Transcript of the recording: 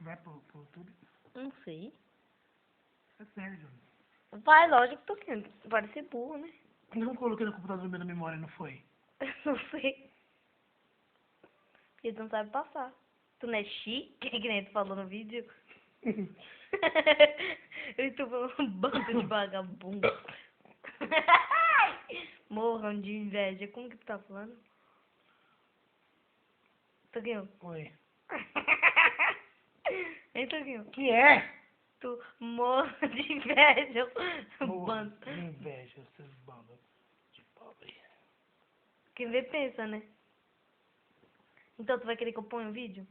vai pro YouTube? Não sei. É sério, Júnior. Vai, lógico que tô querendo. Pode ser burro, né? Não coloquei no computador meu na memória, não foi? Não sei. Porque tu não sabe passar. Tu não é chique, que nem tu falou no vídeo. Eu tô falando um bando de vagabundo. Morram de inveja. Como que tu tá falando? Toquinho. Oi. Hein, Toquinho? Que é? Tu morra de inveja. Morro Bando. de inveja, seus bandos de pobre. Quem vê pensa, né? Então tu vai querer que eu ponha um vídeo?